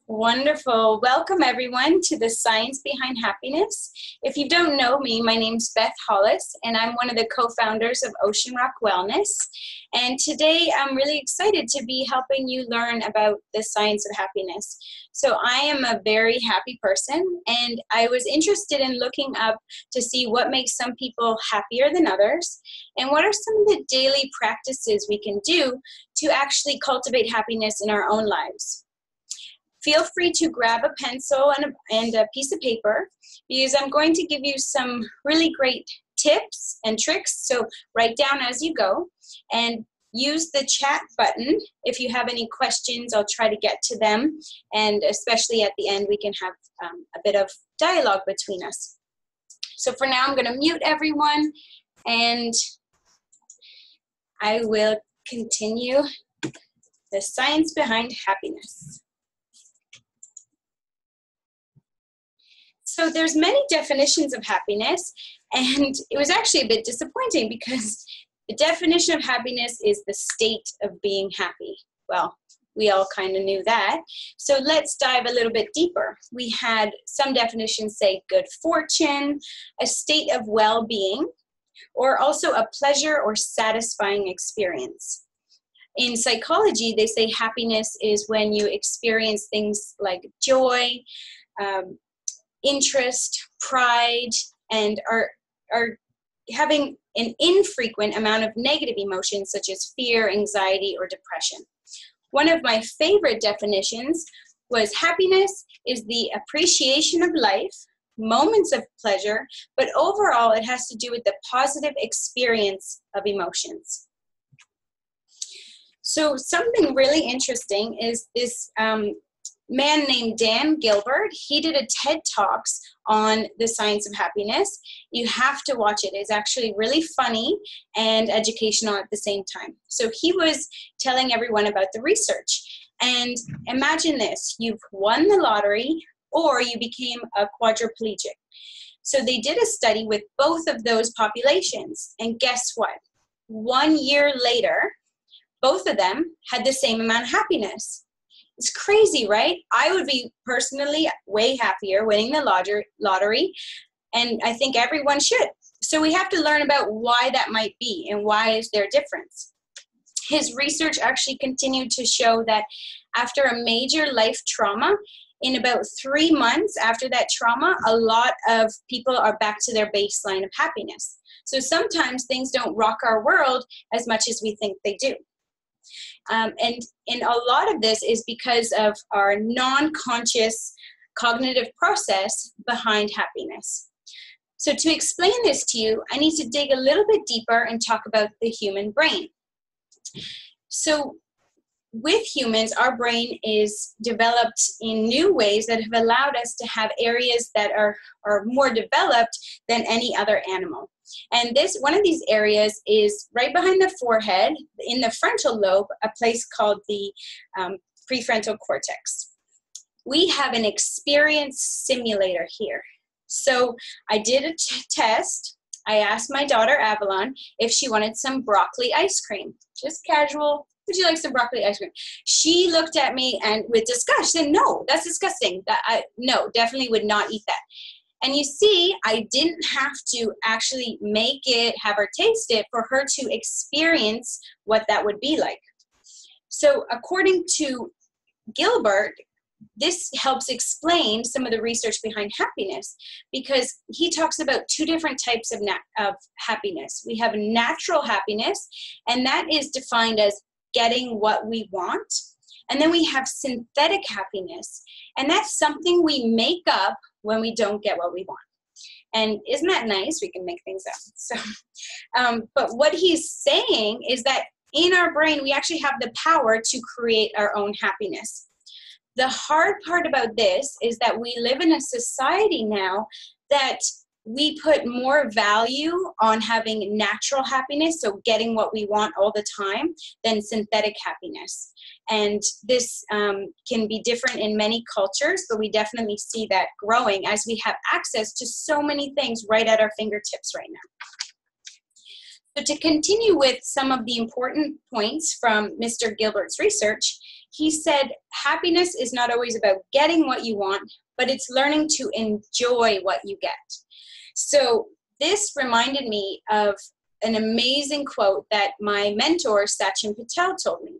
Wonderful. Welcome everyone to the Science Behind Happiness. If you don't know me, my name's Beth Hollis and I'm one of the co-founders of Ocean Rock Wellness. And today I'm really excited to be helping you learn about the science of happiness. So I am a very happy person and I was interested in looking up to see what makes some people happier than others and what are some of the daily practices we can do to actually cultivate happiness in our own lives. Feel free to grab a pencil and a piece of paper because I'm going to give you some really great tips and tricks. So write down as you go and use the chat button. If you have any questions, I'll try to get to them. And especially at the end, we can have a bit of dialogue between us. So for now, I'm going to mute everyone and I will continue the science behind happiness. So there's many definitions of happiness, and it was actually a bit disappointing because the definition of happiness is the state of being happy. Well, we all kind of knew that. So let's dive a little bit deeper. We had some definitions say good fortune, a state of well-being, or also a pleasure or satisfying experience. In psychology, they say happiness is when you experience things like joy, interest, pride, and are having an infrequent amount of negative emotions such as fear, anxiety, or depression. One of my favorite definitions was happiness is the appreciation of life, moments of pleasure, but overall it has to do with the positive experience of emotions. So something really interesting is this man named Dan Gilbert. He did a TED Talks on the science of happiness. You have to watch it. It's actually really funny and educational at the same time. So he was telling everyone about the research. And imagine this, you've won the lottery or you became a quadriplegic. So they did a study with both of those populations. And guess what? 1 year later, both of them had the same amount of happiness. It's crazy, right? I would be personally way happier winning the lottery, and I think everyone should. So we have to learn about why that might be and why is there a difference. His research actually continued to show that after a major life trauma, in about 3 months after that trauma, a lot of people are back to their baseline of happiness. So sometimes things don't rock our world as much as we think they do. And a lot of this is because of our non-conscious cognitive process behind happiness. So to explain this to you, I need to dig a little bit deeper and talk about the human brain. So with humans, our brain is developed in new ways that have allowed us to have areas that are more developed than any other animal. And one of these areas is right behind the forehead, in the frontal lobe, a place called the prefrontal cortex. We have an experience simulator here. So I did a test. I asked my daughter, Avalon, if she wanted some broccoli ice cream. Just casual. Would you like some broccoli ice cream? She looked at me and with disgust said, no, that's disgusting. No, definitely would not eat that. And you see, I didn't have to actually make it, have her taste it, for her to experience what that would be like. So according to Gilbert, this helps explain some of the research behind happiness because he talks about two different types of happiness. We have natural happiness, and that is defined as getting what we want. And then we have synthetic happiness, and that's something we make up when we don't get what we want. And isn't that nice? We can make things up. So, but what he's saying is that in our brain, we actually have the power to create our own happiness. The hard part about this is that we live in a society now that we put more value on having natural happiness, so getting what we want all the time, than synthetic happiness. And this can be different in many cultures, but we definitely see that growing as we have access to so many things right at our fingertips right now. So to continue with some of the important points from Mr. Gilbert's research, He said, happiness is not always about getting what you want, but it's learning to enjoy what you get. So this reminded me of an amazing quote that my mentor, Sachin Patel, told me.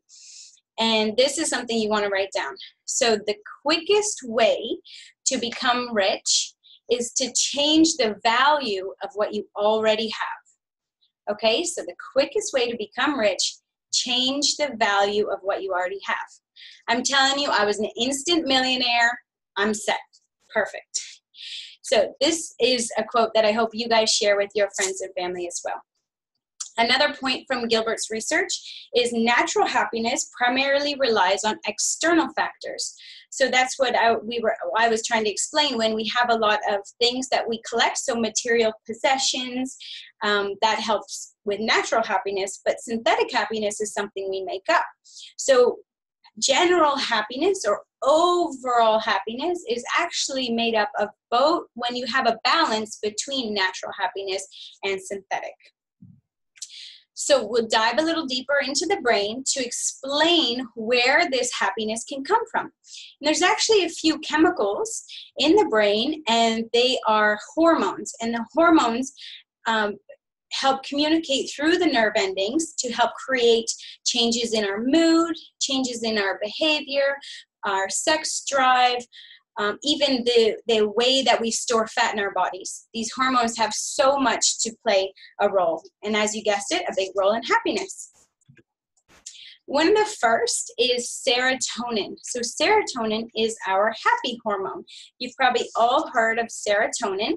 And this is something you want to write down. So the quickest way to become rich is to change the value of what you already have. Okay, so the quickest way to become rich, change the value of what you already have. I'm telling you, I was an instant millionaire. I'm set. Perfect. So this is a quote that I hope you guys share with your friends and family as well. Another point from Gilbert's research is natural happiness primarily relies on external factors. So that's what I was trying to explain. When we have a lot of things that we collect, so material possessions, that helps with natural happiness, but synthetic happiness is something we make up. So general happiness or overall happiness is actually made up of both, when you have a balance between natural happiness and synthetic. So we'll dive a little deeper into the brain to explain where this happiness can come from. And there's actually a few chemicals in the brain, and they are hormones. And the hormones help communicate through the nerve endings to help create changes in our mood, changes in our behavior, our sex drive, even the way that we store fat in our bodies. These hormones have so much to play a role. And as you guessed it, a big role in happiness. One of the first is serotonin. So serotonin is our happy hormone. You've probably all heard of serotonin.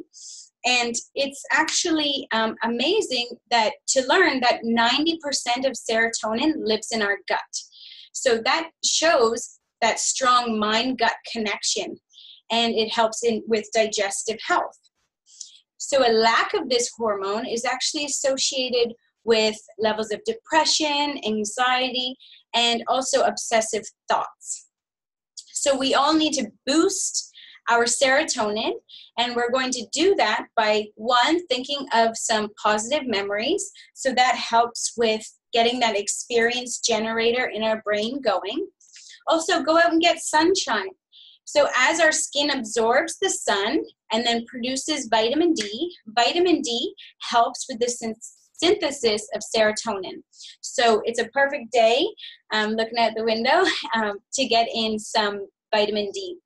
And it's actually amazing to learn that 90% of serotonin lives in our gut. So that shows that strong mind-gut connection, and it helps with digestive health. So a lack of this hormone is actually associated with levels of depression, anxiety, and also obsessive thoughts. So we all need to boost our serotonin, and we're going to do that by, one, thinking of some positive memories. So that helps with getting that experience generator in our brain going. Also, go out and get sunshine. So as our skin absorbs the sun and then produces vitamin D helps with the synthesis of serotonin. So it's a perfect day, looking out the window, to get in some vitamin D.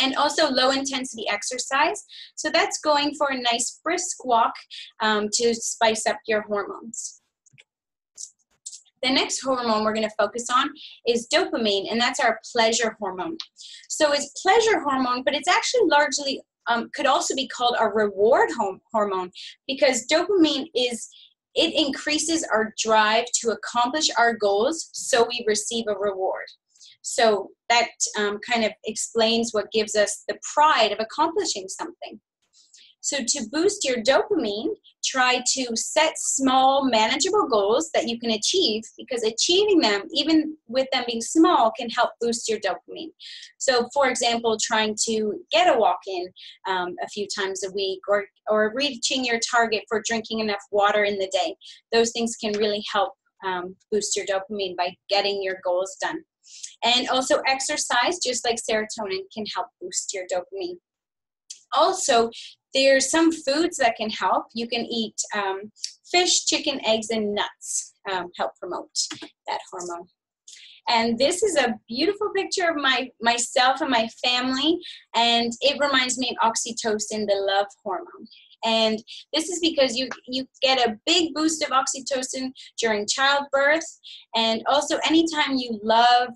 And also low intensity exercise. So that's going for a nice brisk walk to spice up your hormones. The next hormone we're going to focus on is dopamine, and that's our pleasure hormone. So it's pleasure hormone, but it's actually largely, could also be called a reward hormone, because dopamine it increases our drive to accomplish our goals, so we receive a reward. So that kind of explains what gives us the pride of accomplishing something. So to boost your dopamine, try to set small, manageable goals that you can achieve, because achieving them, even with them being small, can help boost your dopamine. So for example, trying to get a walk in a few times a week, or reaching your target for drinking enough water in the day. Those things can really help boost your dopamine by getting your goals done. And also exercise, just like serotonin, can help boost your dopamine. Also, there's some foods that can help. You can eat fish, chicken, eggs, and nuts, help promote that hormone. And this is a beautiful picture of myself and my family, and it reminds me of oxytocin, the love hormone. And this is because you get a big boost of oxytocin during childbirth, and also anytime you love,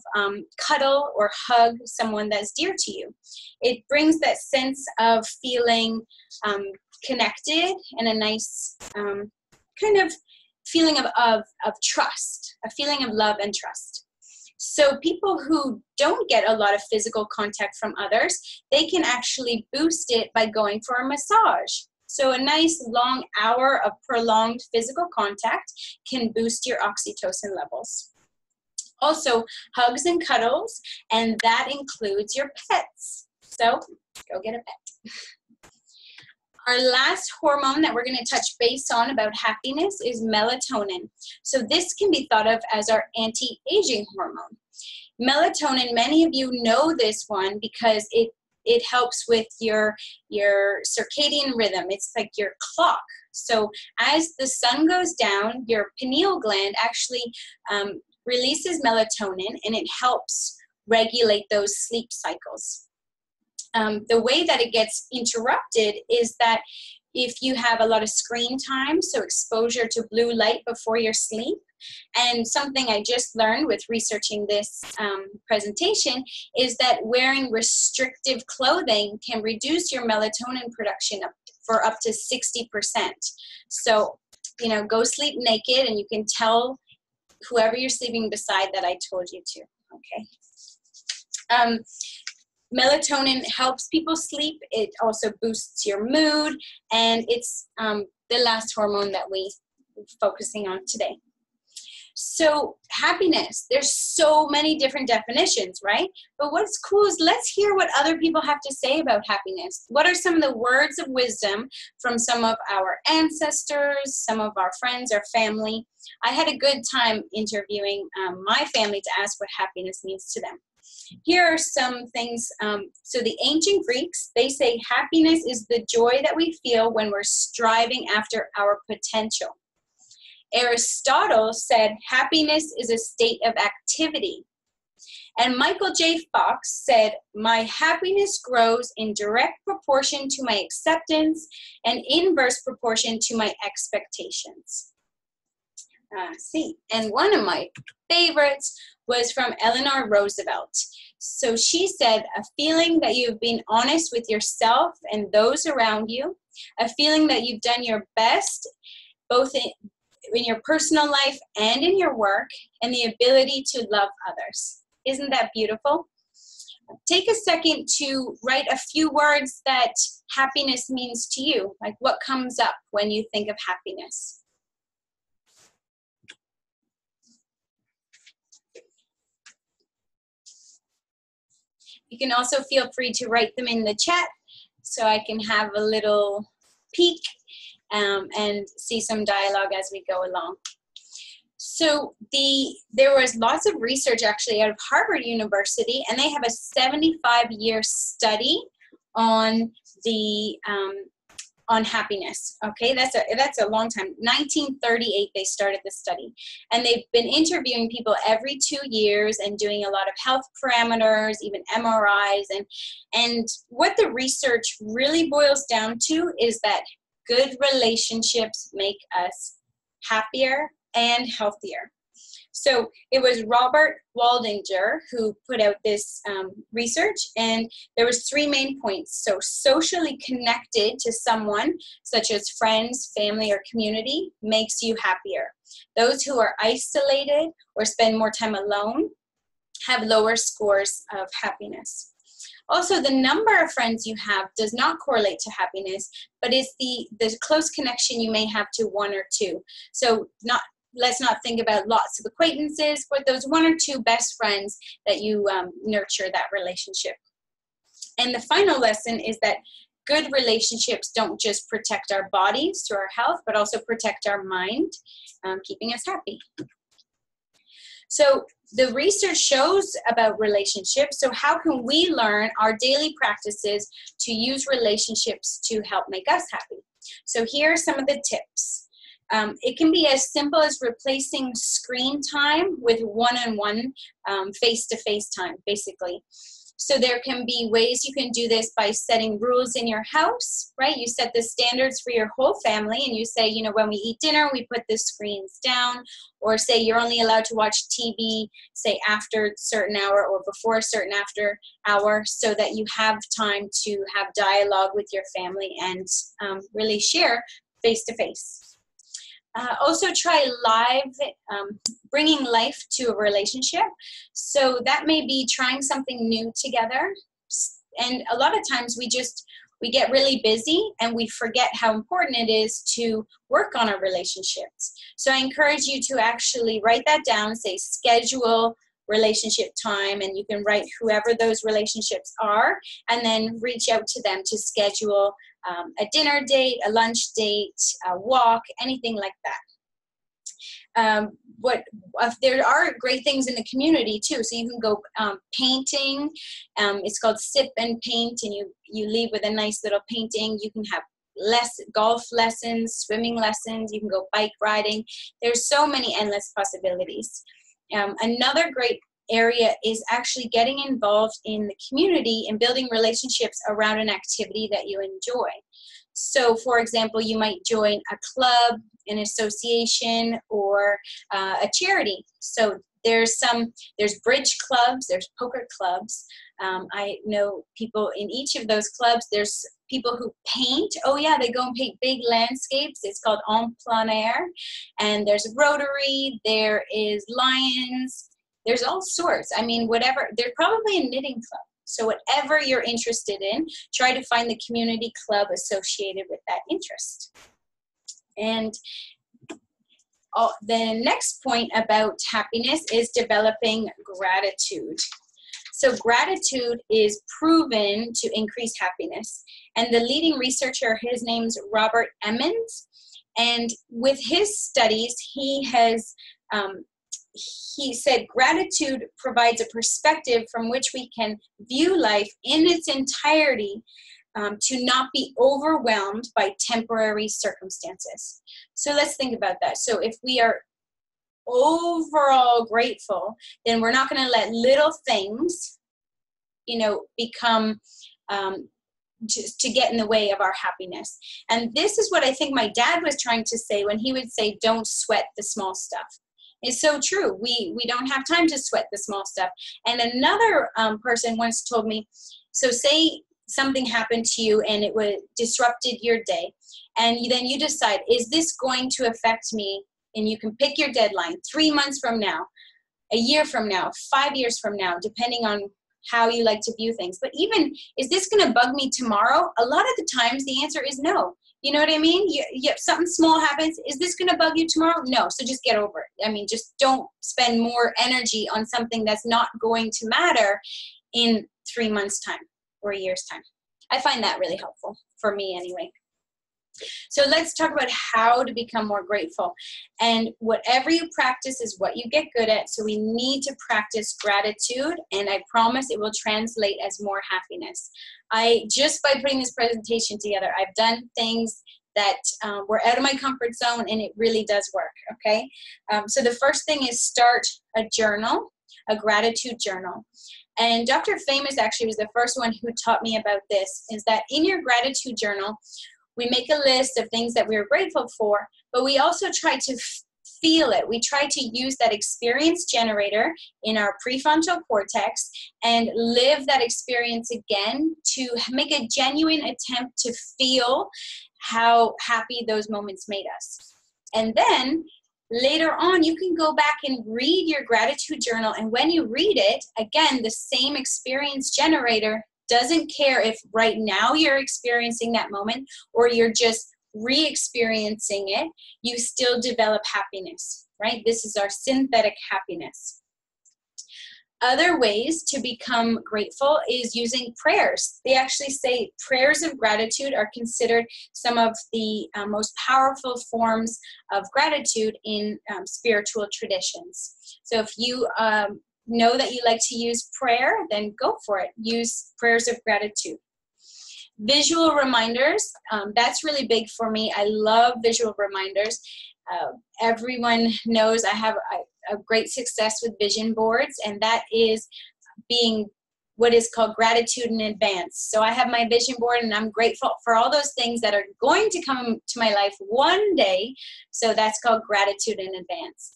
cuddle, or hug someone that's dear to you. It brings that sense of feeling connected, and a nice kind of feeling of trust, a feeling of love and trust. So people who don't get a lot of physical contact from others, they can actually boost it by going for a massage. So a nice long hour of prolonged physical contact can boost your oxytocin levels. Also, hugs and cuddles, and that includes your pets. So go get a pet. Our last hormone that we're going to touch base on about happiness is melatonin. So this can be thought of as our anti-aging hormone. Melatonin, many of you know this one because it helps with your circadian rhythm. It's like your clock. So as the sun goes down, your pineal gland actually releases melatonin, and it helps regulate those sleep cycles. The way that it gets interrupted is that if you have a lot of screen time, so exposure to blue light before your sleep, and something I just learned with researching this presentation is that wearing restrictive clothing can reduce your melatonin production for up to 60%. So, you know, go sleep naked, and you can tell whoever you're sleeping beside that I told you to, okay? Melatonin helps people sleep. It also boosts your mood, and it's the last hormone that we're focusing on today. So happiness, there's so many different definitions, right? But what's cool is let's hear what other people have to say about happiness. What are some of the words of wisdom from some of our ancestors, some of our friends or family? I had a good time interviewing my family to ask what happiness means to them. Here are some things. So the ancient Greeks, they say happiness is the joy that we feel when we're striving after our potential. Aristotle said happiness is a state of activity. And Michael J. Fox said, my happiness grows in direct proportion to my acceptance and inverse proportion to my expectations. And one of my favorites was from Eleanor Roosevelt. So she said, a feeling that you've been honest with yourself and those around you, a feeling that you've done your best, both in your personal life and in your work, and the ability to love others. Isn't that beautiful? Take a second to write a few words that happiness means to you. Like what comes up when you think of happiness? You can also feel free to write them in the chat so I can have a little peek and see some dialogue as we go along. So there was lots of research actually out of Harvard University, and they have a 75-year study on happiness. Okay, that's a long time. 1938 they started the study, and they've been interviewing people every 2 years and doing a lot of health parameters, even MRIs, and what the research really boils down to is that good relationships make us happier and healthier. So it was Robert Waldinger who put out this research, and there was 3 main points. So socially connected to someone, such as friends, family, or community, makes you happier. Those who are isolated or spend more time alone have lower scores of happiness. Also, the number of friends you have does not correlate to happiness, but it's the close connection you may have to 1 or 2. So let's not think about lots of acquaintances, but those 1 or 2 best friends that you nurture that relationship. And the final lesson is that good relationships don't just protect our bodies through our health, but also protect our mind, keeping us happy. So the research shows about relationships. So how can we learn our daily practices to use relationships to help make us happy? So here are some of the tips. It can be as simple as replacing screen time with one-on-one, face-to-face time, basically. So there can be ways you can do this by setting rules in your house, right? You set the standards for your whole family, and you say, you know, when we eat dinner, we put the screens down, or say you're only allowed to watch TV, say after a certain hour or before a certain after hour, so that you have time to have dialogue with your family and really share face-to-face. Also try bringing life to a relationship. So that may be trying something new together. And a lot of times we get really busy and we forget how important it is to work on our relationships. So I encourage you to actually write that down, say schedule relationship time, and you can write whoever those relationships are, and then reach out to them to schedule a dinner date, a lunch date, a walk, anything like that. what there are great things in the community too. So you can go painting. It's called sip and paint, and you leave with a nice little painting. You can have golf lessons, swimming lessons. You can go bike riding. There's so many endless possibilities. Another great area is actually getting involved in the community and building relationships around an activity that you enjoy. So, for example, you might join a club, an association, or a charity. So there's bridge clubs, there's poker clubs. I know people in each of those clubs. There's people who paint. Oh yeah, they go and paint big landscapes. It's called en plein air. And there's Rotary, there is Lions, there's all sorts. I mean, whatever, there's probably a knitting club. So whatever you're interested in, try to find the community club associated with that interest. And the next point about happiness is developing gratitude. So gratitude is proven to increase happiness. And the leading researcher, his name's Robert Emmons. And with his studies, he said gratitude provides a perspective from which we can view life in its entirety, to not be overwhelmed by temporary circumstances. So let's think about that. So if we are overall grateful, then we're not going to let little things, become just to get in the way of our happiness. And this is what I think my dad was trying to say when he would say, don't sweat the small stuff. It's so true. We don't have time to sweat the small stuff. And another person once told me, so say something happened to you and it disrupted your day. And then you decide, is this going to affect me? And you can pick your deadline 3 months from now, a year from now, 5 years from now, depending on how you like to view things. But even, is this going to bug me tomorrow? A lot of the times the answer is no. You know what I mean? Something small happens. Is this going to bug you tomorrow? No. So just get over it. I mean, just don't spend more energy on something that's not going to matter in 3 months' time or a year's time. I find that really helpful, for me anyway. So let's talk about how to become more grateful. And whatever you practice is what you get good at. So we need to practice gratitude, and I promise it will translate as more happiness. Just by putting this presentation together, I've done things that were out of my comfort zone, and it really does work, okay? So the first thing is start a journal, a gratitude journal. And Dr. Famous actually was the first one who taught me about this, is that in your gratitude journal, we make a list of things that we're grateful for, but we also try to feel it. We try to use that experience generator in our prefrontal cortex and live that experience again to make a genuine attempt to feel how happy those moments made us. And then later on, you can go back and read your gratitude journal. And when you read it, again, the same experience generator doesn't care if right now you're experiencing that moment or you're just re-experiencing it, you still develop happiness, right? This is our synthetic happiness. Other ways to become grateful is using prayers. They actually say prayers of gratitude are considered some of the most powerful forms of gratitude in spiritual traditions. So if you know that you like to use prayer, then go for it. Use prayers of gratitude. Visual reminders, that's really big for me. I love visual reminders. Everyone knows I have a great success with vision boards, and that is being what is called gratitude in advance. So I have my vision board, and I'm grateful for all those things that are going to come to my life one day. So that's called gratitude in advance.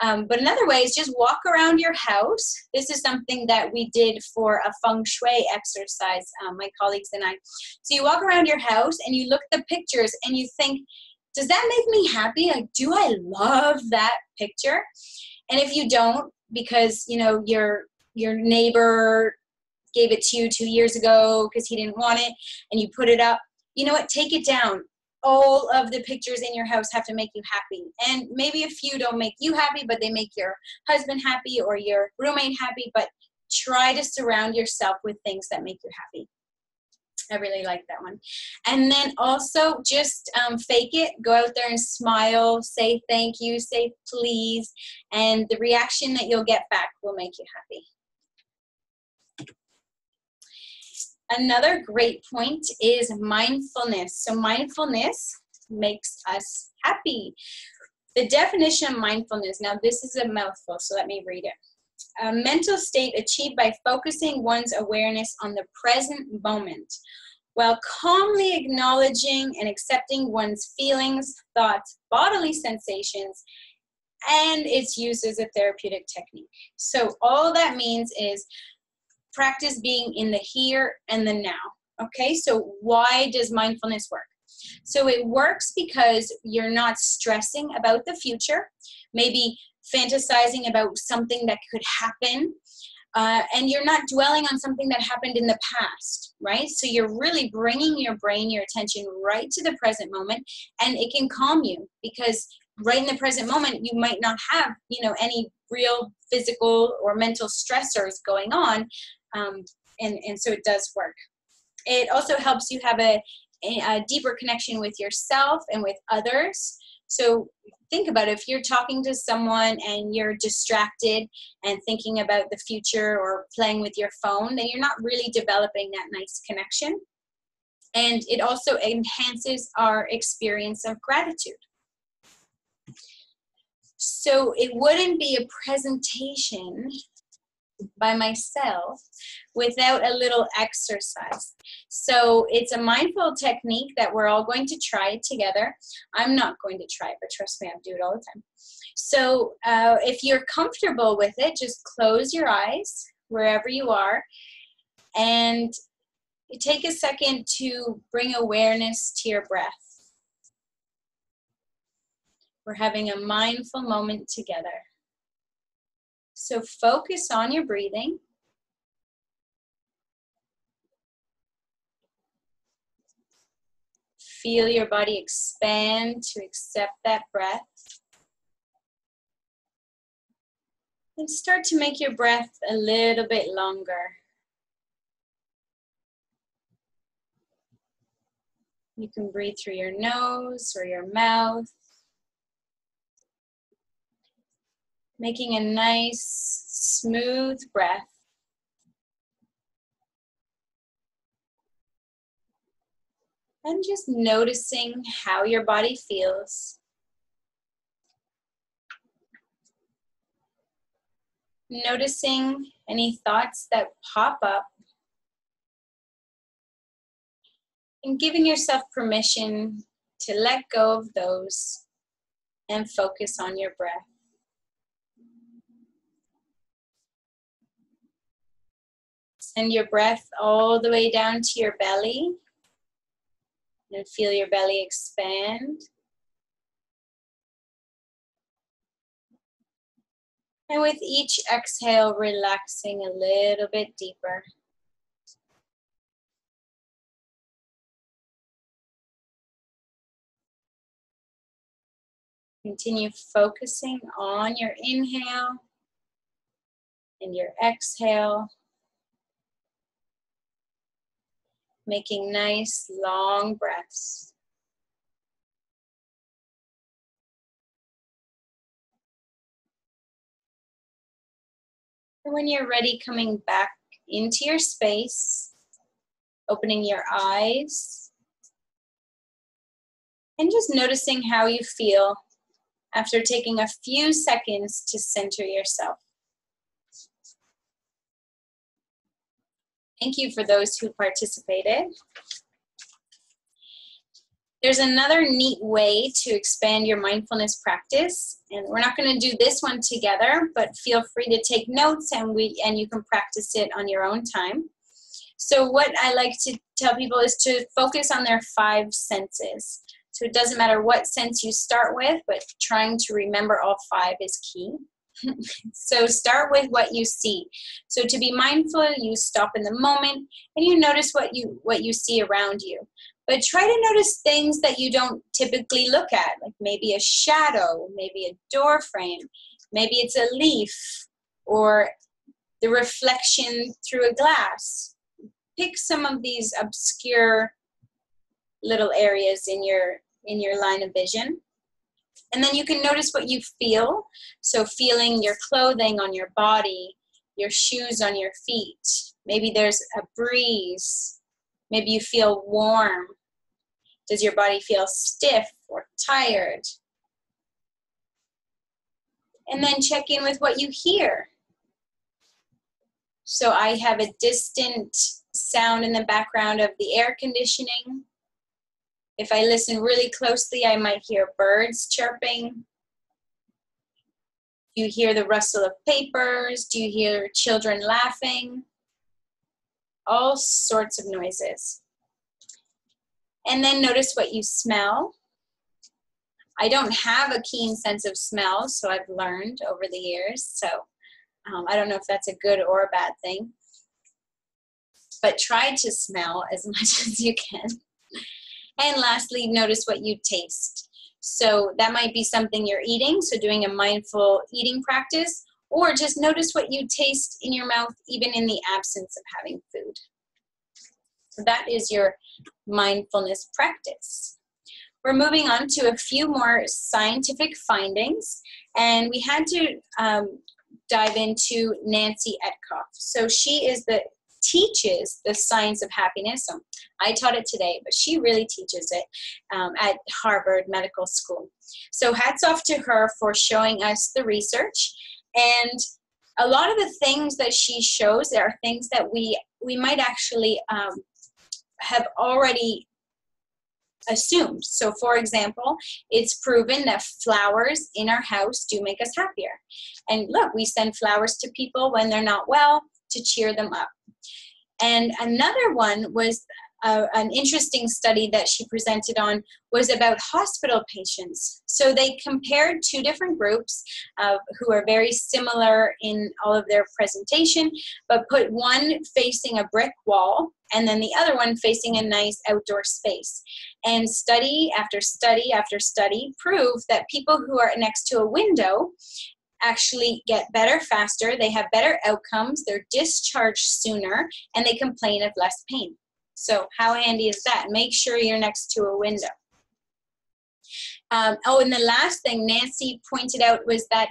But another way is just walk around your house. This is something that we did for a feng shui exercise, my colleagues and I. So you walk around your house and you look at the pictures and you think, does that make me happy? Like, do I love that picture? And if you don't, because your neighbor gave it to you 2 years ago because he didn't want it, and you put it up, you know what? Take it down. All of the pictures in your house have to make you happy. And maybe a few don't make you happy, but they make your husband happy or your roommate happy. But try to surround yourself with things that make you happy. I really like that one. And then also just fake it. Go out there and smile, say thank you, say please, and the reaction that you'll get back will make you happy. Another great point is mindfulness. So mindfulness makes us happy. The definition of mindfulness, now this is a mouthful, so let me read it. A mental state achieved by focusing one's awareness on the present moment, while calmly acknowledging and accepting one's feelings, thoughts, bodily sensations, and its use as a therapeutic technique. So all that means is practice being in the here and the now. Okay, so why does mindfulness work? So it works because you're not stressing about the future, maybe fantasizing about something that could happen, and you're not dwelling on something that happened in the past, right? So you're really bringing your brain, your attention right to the present moment, and it can calm you because right in the present moment, you might not have, any real physical or mental stressors going on, and so it does work. It also helps you have a deeper connection with yourself and with others. So think about it. If you're talking to someone and you're distracted and thinking about the future or playing with your phone, then you're not really developing that nice connection. And it also enhances our experience of gratitude. So it wouldn't be a presentation by myself without a little exercise. So it's a mindful technique that we're all going to try together. I'm not going to try it, but trust me, I do it all the time. So if you're comfortable with it, just close your eyes wherever you are and take a second to bring awareness to your breath. We're having a mindful moment together. So focus on your breathing. Feel your body expand to accept that breath. And start to make your breath a little bit longer. You can breathe through your nose or your mouth, making a nice, smooth breath. And just noticing how your body feels. Noticing any thoughts that pop up. And giving yourself permission to let go of those and focus on your breath. Send your breath all the way down to your belly. And feel your belly expand. And with each exhale, relaxing a little bit deeper. Continue focusing on your inhale and your exhale. Making nice, long breaths. And when you're ready, coming back into your space, opening your eyes, and just noticing how you feel after taking a few seconds to center yourself. Thank you for those who participated. There's another neat way to expand your mindfulness practice, and we're not going to do this one together, but feel free to take notes and you can practice it on your own time. So what I like to tell people is to focus on their 5 senses. So it doesn't matter what sense you start with, but trying to remember all 5 is key. So start with what you see. So to be mindful, you stop in the moment and you notice what you see around you. But try to notice things that you don't typically look at, like maybe a shadow, maybe a door frame, maybe it's a leaf or the reflection through a glass. pick some of these obscure little areas in your line of vision. And then you can notice what you feel. So feeling your clothing on your body, your shoes on your feet. Maybe there's a breeze. Maybe you feel warm. Does your body feel stiff or tired? And then check in with what you hear. So I have a distant sound in the background of the air conditioning. If I listen really closely, I might hear birds chirping. Do you hear the rustle of papers? Do you hear children laughing? All sorts of noises. And then notice what you smell. I don't have a keen sense of smell, so I've learned over the years. So I don't know if that's a good or a bad thing. But try to smell as much as you can. And lastly, notice what you taste. So that might be something you're eating, so doing a mindful eating practice, or just notice what you taste in your mouth, even in the absence of having food. So that is your mindfulness practice. We're moving on to a few more scientific findings, and we had to dive into Nancy Etkoff. So she teaches the science of happiness. So I taught it today, but she really teaches it at Harvard Medical School. So hats off to her for showing us the research. And a lot of the things that she shows are things that we might actually have already assumed. So for example, it's proven that flowers in our house do make us happier. And look, we send flowers to people when they're not well to cheer them up. And another one was an interesting study that she presented on was about hospital patients. So they compared two different groups who are very similar in all of their presentation, but put one facing a brick wall and then the other one facing a nice outdoor space. And study after study after study proved that people who are next to a window actually get better faster, they have better outcomes, they're discharged sooner, and they complain of less pain. So how handy is that? Make sure you're next to a window. And the last thing Nancy pointed out was that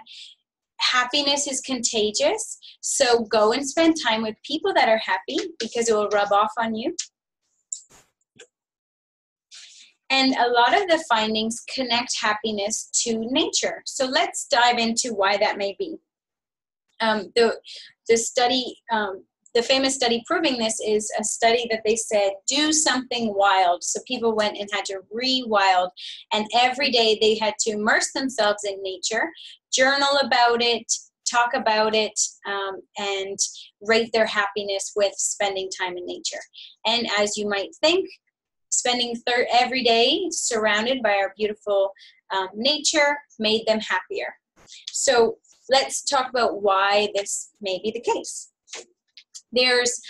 happiness is contagious. So go and spend time with people that are happy because it will rub off on you. And a lot of the findings connect happiness to nature. So let's dive into why that may be. The study, the famous study proving this is a study that they said, do something wild. So people went and had to re-wild, and every day they had to immerse themselves in nature, journal about it, talk about it, and rate their happiness with spending time in nature. And as you might think, spending every day surrounded by our beautiful nature made them happier. So let's talk about why this may be the case. There's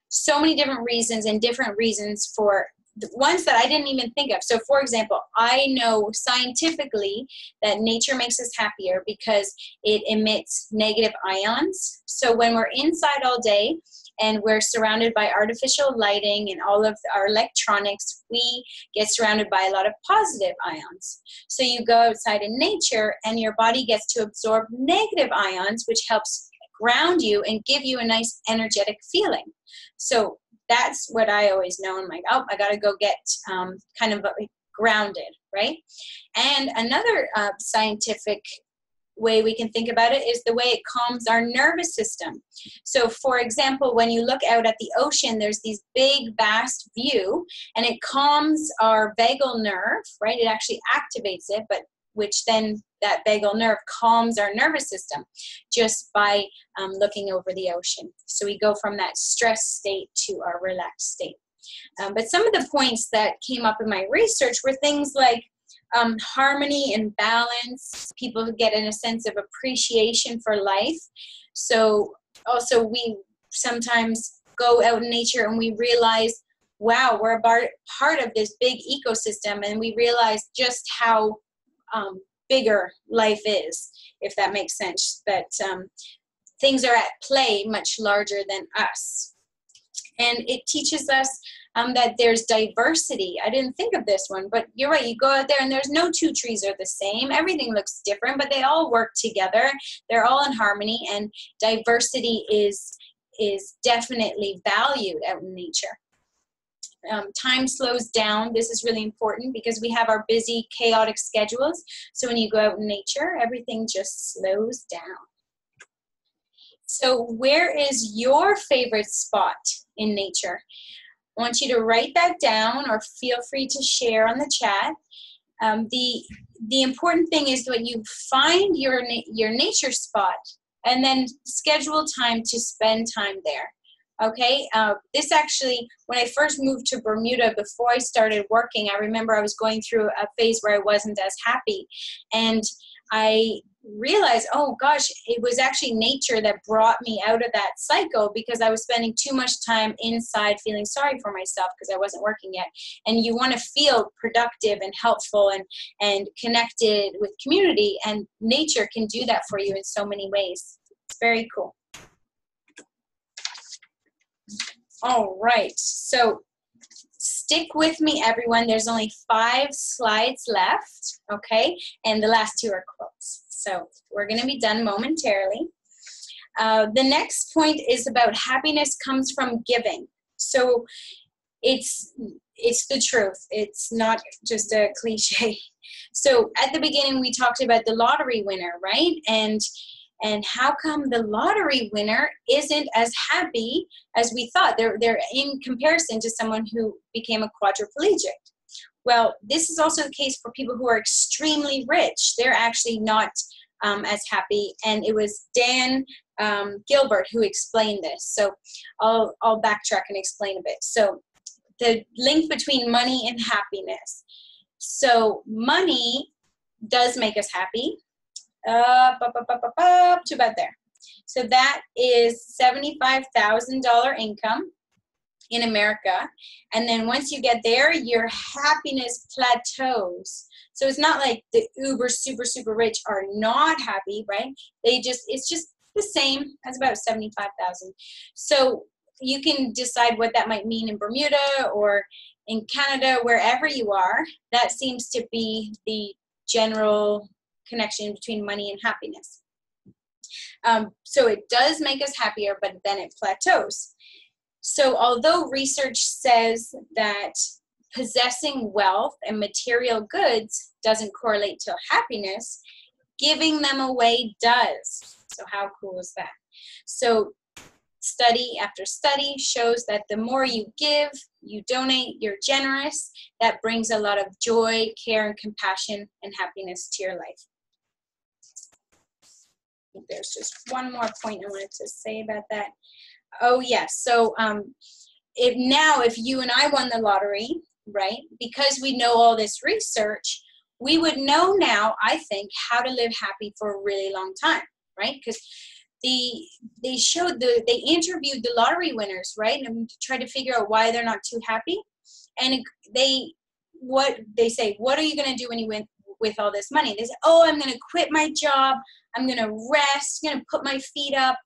so many different reasons and different reasons for the ones that I didn't even think of. So for example, I know scientifically that nature makes us happier because it emits negative ions. So when we're inside all day and we're surrounded by artificial lighting and all of our electronics, we get surrounded by a lot of positive ions. So you go outside in nature and your body gets to absorb negative ions, which helps ground you and give you a nice energetic feeling. So that's what I always know. I'm like, oh, I got to go get kind of grounded, right? And another scientific way we can think about it is the way it calms our nervous system. So for example, when you look out at the ocean, there's these big, vast view, and it calms our vagal nerve, right? It actually activates it, but which then that vagal nerve calms our nervous system just by looking over the ocean. So we go from that stress state to our relaxed state. But some of the points that came up in my research were things like harmony and balance. People get in a sense of appreciation for life. So also we sometimes go out in nature and we realize, wow, we're a part of this big ecosystem, and we realize just how bigger life is, if that makes sense, that things are at play much larger than us. And it teaches us that there's diversity. I didn't think of this one, but you're right. You go out there and there's no two trees are the same. Everything looks different, but they all work together. They're all in harmony, and diversity is definitely valued out in nature. Time slows down. This is really important because we have our busy, chaotic schedules. So when you go out in nature, everything just slows down. So where is your favorite spot in nature? I want you to write that down, or feel free to share on the chat. The important thing is that you find your nature spot and then schedule time to spend time there. Okay, this actually, when I first moved to Bermuda, before I started working, I remember I was going through a phase where I wasn't as happy. And I realized, oh gosh, it was actually nature that brought me out of that cycle, because I was spending too much time inside feeling sorry for myself because I wasn't working yet. And you want to feel productive and helpful and connected with community, and nature can do that for you in so many ways. It's very cool. All right, so stick with me, everyone. There's only 5 slides left, okay? And the last 2 are quotes. So we're going to be done momentarily. The next point is about happiness comes from giving. So it's the truth. It's not just a cliche. So at the beginning, we talked about the lottery winner, right? And how come the lottery winner isn't as happy as we thought? They're in comparison to someone who became a quadriplegic. Well, this is also the case for people who are extremely rich. They're actually not as happy. And it was Dan Gilbert who explained this. So I'll backtrack and explain a bit. So the link between money and happiness. So money does make us happy. To about there. So that is $75,000 income in America. And then once you get there, your happiness plateaus. So it's not like the uber super, super rich are not happy, right? It's just the same as about 75,000. So you can decide what that might mean in Bermuda or in Canada, wherever you are. That seems to be the general connection between money and happiness. So it does make us happier, but then it plateaus. So although research says that possessing wealth and material goods doesn't correlate to happiness, giving them away does. So how cool is that? So study after study shows that the more you give, you donate, you're generous, that brings a lot of joy, care, and compassion and happiness to your life. There's just one more point I wanted to say about that. Oh yes, so if you and I won the lottery, right, because we know all this research, we would know now, I think, how to live happy for a really long time, right? Because they interviewed the lottery winners, right, and tried to figure out why they're not too happy. And what say, what are you going to do when you win with all this money? They say, oh, I'm going to quit my job. I'm going to rest. I'm going to put my feet up.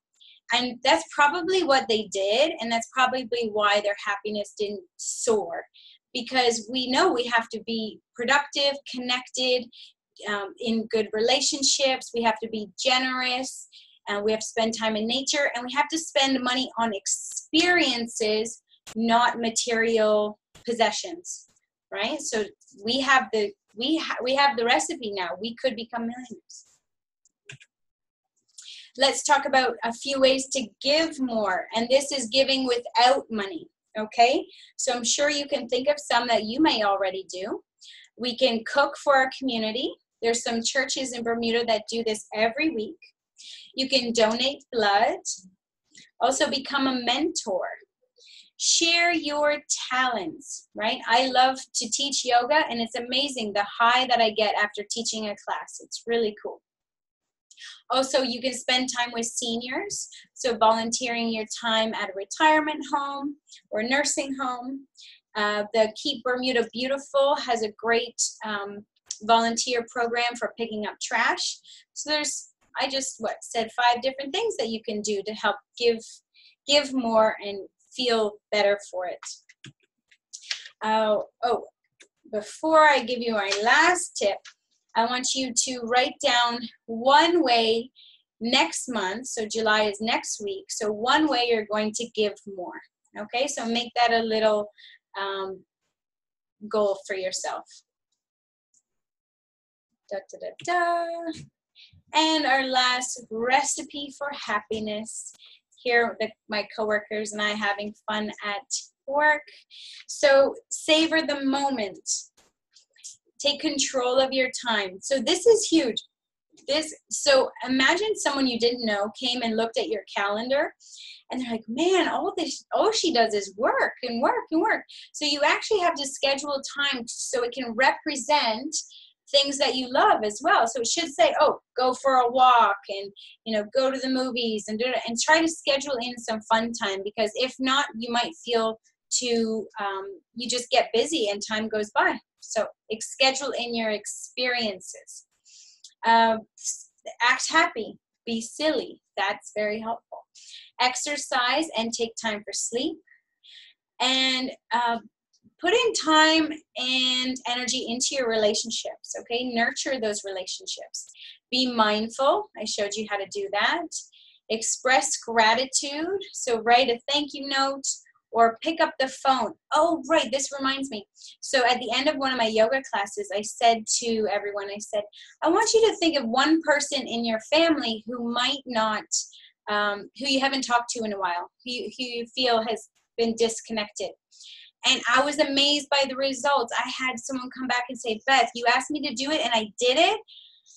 And that's probably what they did. And that's probably why their happiness didn't soar. Because we know we have to be productive, connected, in good relationships. We have to be generous. We have to spend time in nature. And we have to spend money on experiences, not material possessions, right? So we have the recipe now. We could become millionaires. Let's talk about a few ways to give more. And this is giving without money, okay? So I'm sure you can think of some that you may already do. We can cook for our community. There's some churches in Bermuda that do this every week. You can donate blood. Also become a mentor. Share your talents, right? I love to teach yoga, and it's amazing the high that I get after teaching a class. It's really cool. Also, you can spend time with seniors, so volunteering your time at a retirement home or nursing home. The Keep Bermuda Beautiful has a great volunteer program for picking up trash. So I just said 5 different things that you can do to help give more and feel better for it. Oh, before I give you my last tip, I want you to write down one way next month, so July is next week, so one way you're going to give more. Okay, so make that a little goal for yourself. Da, da, da, da. And our last recipe for happiness. Here, my coworkers and I having fun at work. So savor the moment. Take control of your time. So this is huge. So imagine someone you didn't know came and looked at your calendar and they're like, man, all she does is work and work and work. So you actually have to schedule time so it can represent things that you love as well. So it should say, oh, go for a walk and, go to the movies and do it, and try to schedule in some fun time, because if not, you might feel you just get busy and time goes by. So schedule in your experiences. Act happy, be silly. That's very helpful. Exercise and take time for sleep. And put in time and energy into your relationships, okay? Nurture those relationships. Be mindful. I showed you how to do that. Express gratitude. So write a thank you note or pick up the phone. Oh, right, this reminds me. So at the end of one of my yoga classes, I said to everyone, I want you to think of one person in your family who might not, who you haven't talked to in a while, who you feel has been disconnected. And I was amazed by the results. I had someone come back and say, Beth, you asked me to do it and I did it.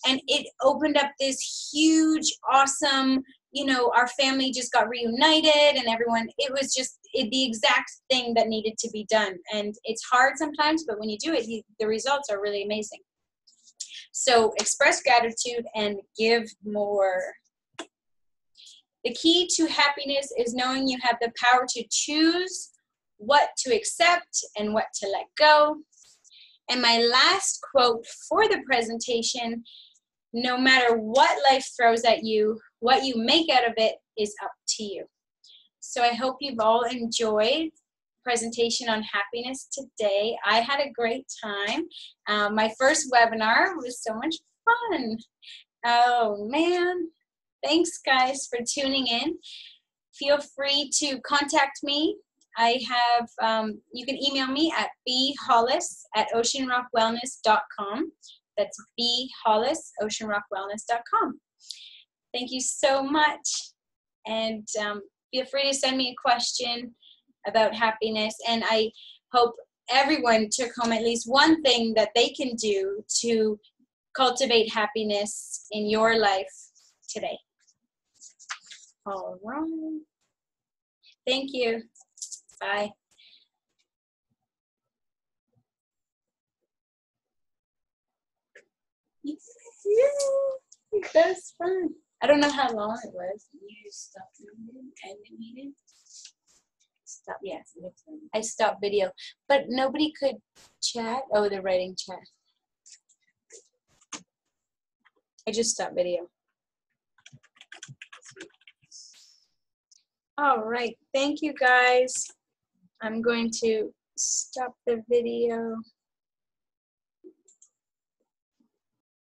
And it opened up this huge, awesome, our family just got reunited and everyone, it was just the exact thing that needed to be done. And it's hard sometimes, but when you do it, the results are really amazing. So express gratitude and give more. The key to happiness is knowing you have the power to choose what to accept and what to let go. And my last quote for the presentation, no matter what life throws at you, what you make out of it is up to you. So I hope you've all enjoyed the presentation on happiness today. I had a great time. My first webinar was so much fun. Oh man, thanks guys for tuning in. Feel free to contact me. I have, you can email me at bhollis@oceanrockwellness.com. That's bhollis@oceanrockwellness.com. Thank you so much. And feel free to send me a question about happiness. And I hope everyone took home at least one thing that they can do to cultivate happiness in your life today. All right. Thank you. Bye. That was fun. I don't know how long it was. You stopped moving and the meeting? Stop. Yes. I stopped video, but nobody could chat. Oh, they're writing chat. I just stopped video. All right. Thank you, guys. I'm going to stop the video.